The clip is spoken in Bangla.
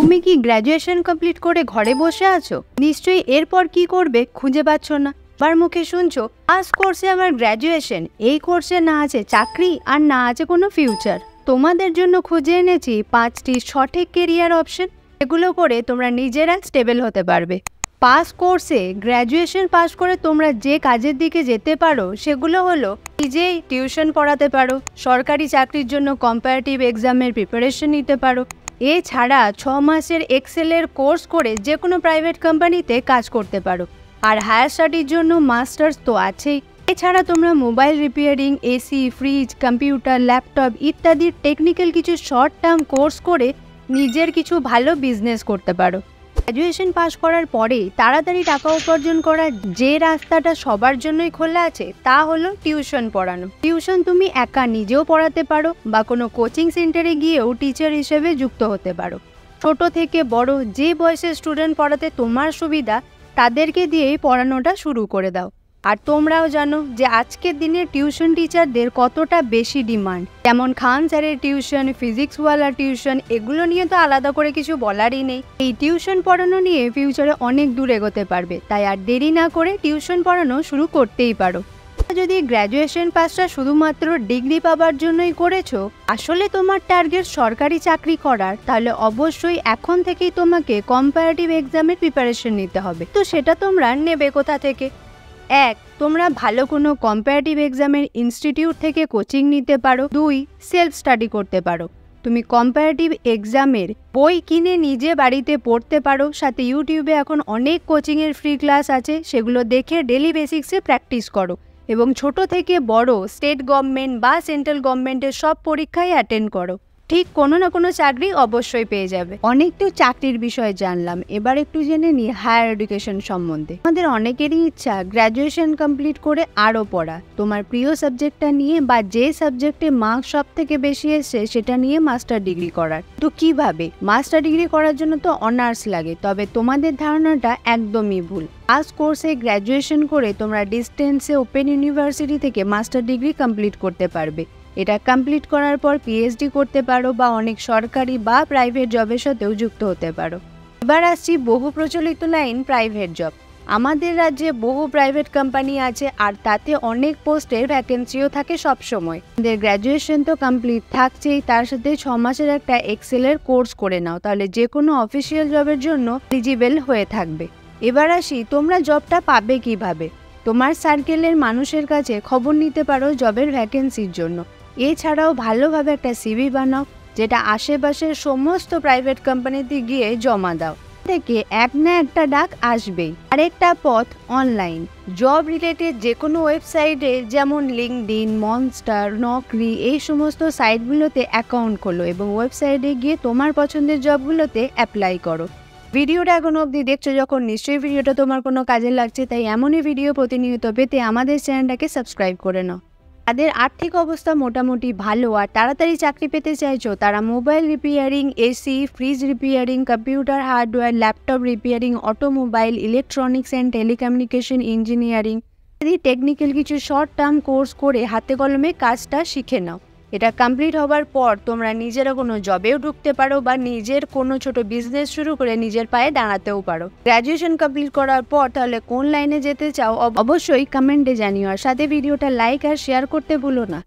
তুমি কি গ্র্যাজুয়েশন কমপ্লিট করে ঘরে বসে আছো? নিশ্চয়ই এরপর কি করবে খুঁজে পাচ্ছ না। আমার মুখে শুনছো ফার্স্ট কোর্সে আমার গ্র্যাজুয়েশন, এই কোর্সে না আছে চাকরি আর না আছে কোনো ফিউচার। তোমাদের জন্য খুঁজে এনেছি 5টি সঠিক কেরিয়ার অপশন, এগুলো করে তোমরা নিজেরা স্টেবল হতে পারবে। পাস কোর্সে গ্র্যাজুয়েশন পাস করে তোমরা যে কাজের দিকে যেতে পারো সেগুলো হলো নিজেই টিউশন পড়াতে পারো, সরকারি চাকরির জন্য কম্পারেটিভ এক্সামের প্রিপারেশন নিতে পারো, এছাড়া 6 মাসের এক্সেলের কোর্স করে যে কোনো প্রাইভেট কোম্পানিতে কাজ করতে পারো। আর হায়ার স্টাডির জন্য মাস্টার্স তো আছেই। এছাড়া তোমরা mobile repairing, AC, fridge, computer, laptop ইত্যাদির টেকনিক্যাল কিছু শর্ট টার্ম কোর্স করে নিজের কিছু ভালো বিজনেস করতে পারো। গ্র্যাজুয়েশন পাস করার পরে তাড়াতাড়ি টাকা উপার্জন করার যে রাস্তাটা সবার জন্যই খোলা আছে তা হলো টিউশন পড়ানো। টিউশন তুমি একা নিজেও পড়াতে পারো বা কোনো কোচিং সেন্টারে গিয়েও টিচার হিসেবে যুক্ত হতে পারো। ছোট থেকে বড় যে বয়সের স্টুডেন্ট পড়াতে তোমার সুবিধা তাদেরকে দিয়েই পড়ানোটা শুরু করে দাও। আর তোমরাও জানো যে আজকের দিনে টিউশন টিচারদের কতটা বেশি ডিমান্ড। যেমন খান স্যারের টিউশন, ফিজিক্সওয়ালা টিউশন, এগুলো নিয়ে তো আলাদা করে কিছু বলারই নেই। এই টিউশন পড়ানো নিয়ে ফিউচারে অনেক দূর এগোতে পারবে, তাই আর দেরি না করে টিউশন পড়ানো শুরু করতেই পারো। যদি গ্র্যাজুয়েশন পাসটা শুধুমাত্র ডিগ্রি পাবার জন্যই করেছো, আসলে তোমার টার্গেট সরকারি চাকরি করার, তাহলে অবশ্যই এখন থেকেই তোমাকে কম্পারেটিভ এক্সামের প্রিপারেশন নিতে হবে। তো সেটা তোমরা নেবে কোথা থেকে? 1. তোমরা ভালো কোনো কম্পারেটিভ এক্সামের ইনস্টিটিউট থেকে কোচিং নিতে পারো। 2. সেলফ স্টাডি করতে পারো। তুমি কম্পারেটিভ এক্সামের বই কিনে নিজে বাড়িতে পড়তে পারো, সাথে ইউটিউবে এখন অনেক কোচিংয়ের ফ্রি ক্লাস আছে, সেগুলো দেখে ডেলি বেসিক্সে প্র্যাকটিস করো এবং ছোট থেকে বড় স্টেট গভর্নমেন্ট বা সেন্ট্রাল গভর্নমেন্টের সব পরীক্ষায় অ্যাটেন্ড করো। ঠিক কোনো না কোনো চাকরি অবশ্যই পেয়ে যাবে। অনেক তো চাকরির বিষয়ে জানলাম, এবার একটু জেনে নিই হায়ার এডুকেশন সম্বন্ধে। আমাদের অনেকেরই ইচ্ছা গ্র্যাজুয়েশন কমপ্লিট করে আরও পড়া, তোমার প্রিয় সাবজেক্টটা নিয়ে বা যে সাবজেক্টে মার্কস সব থেকে বেশি এসছে সেটা নিয়ে মাস্টার ডিগ্রি করার। তো কিভাবে? মাস্টার ডিগ্রি করার জন্য তো অনার্স লাগে, তবে তোমাদের ধারণাটা একদমই ভুল। ফার্স্ট কোর্সে গ্র্যাজুয়েশন করে তোমরা ডিস্টেন্সে ওপেন ইউনিভার্সিটি থেকে মাস্টার ডিগ্রি কমপ্লিট করতে পারবে। এটা কমপ্লিট করার পর পিএইচডি করতে পারো বা অনেক সরকারি বা প্রাইভেট জবের সাথেও যুক্ত হতে পারো। এবার আসছি বহু প্রচলিত লাইন প্রাইভেট জব। আমাদের রাজ্যে বহু প্রাইভেট কোম্পানি আছে আর তাতে অনেক পোস্টের ভ্যাকেন্সিও থাকে সবসময়। আমাদের গ্র্যাজুয়েশন তো কমপ্লিট থাকছেই, তার সাথে 6 মাসের একটা এক্সেলের কোর্স করে নাও, তাহলে যে কোনো অফিসিয়াল জবের জন্য এলিজিবল হয়ে থাকবে। এবার আসি তোমরা জবটা পাবে কিভাবে। তোমার সার্কেলের মানুষের কাছে খবর নিতে পারো জবের ভ্যাকেন্সির জন্য। এছাড়াও ভালোভাবে একটা সিভি বানাও, যেটা আশেপাশের সমস্ত প্রাইভেট কোম্পানিতে গিয়ে জমা দাও। থেকে এক না একটা ডাক আসবেই। আরেকটা পথ অনলাইন জব রিলেটেড যে কোনো ওয়েবসাইটে, যেমন লিঙ্কডইন, মনস্টার, নকরি, এই সমস্ত সাইটগুলোতে অ্যাকাউন্ট খোলো এবং ওয়েবসাইটে গিয়ে তোমার পছন্দের জবগুলোতে অ্যাপ্লাই করো। ভিডিওটা এখন অবধি দেখছো যখন, নিশ্চয়ই ভিডিওটা তোমার কোনো কাজে লাগছে, তাই এমনই ভিডিও প্রতিনিয়ত পেতে আমাদের চ্যানেলটাকে সাবস্ক্রাইব করে নাও। তাদের আর্থিক অবস্থা মোটামুটি ভালো আর তাড়াতাড়ি চাকরি পেতে চাইছো, তারা mobile repairing, AC, fridge repairing, computer hardware, laptop repairing, automobile, electronics and telecommunication engineering technical কিছু শর্ট টার্ম কোর্স করে হাতে কলমে কাজটা শিখে নাও। এটা কমপ্লিট হবার পর তোমরা নিজেরা কোনো জবেও ঢুকতে পারো বা নিজের কোনো ছোট বিজনেস শুরু করে নিজের পায়ে দাঁড়াতেও পারো। গ্র্যাজুয়েশন কমপ্লিট করার পর তাহলে কোন লাইনে যেতে চাও অবশ্যই কমেন্টে জানিও, আর সাথে ভিডিওটা লাইক আর শেয়ার করতে ভুলো না।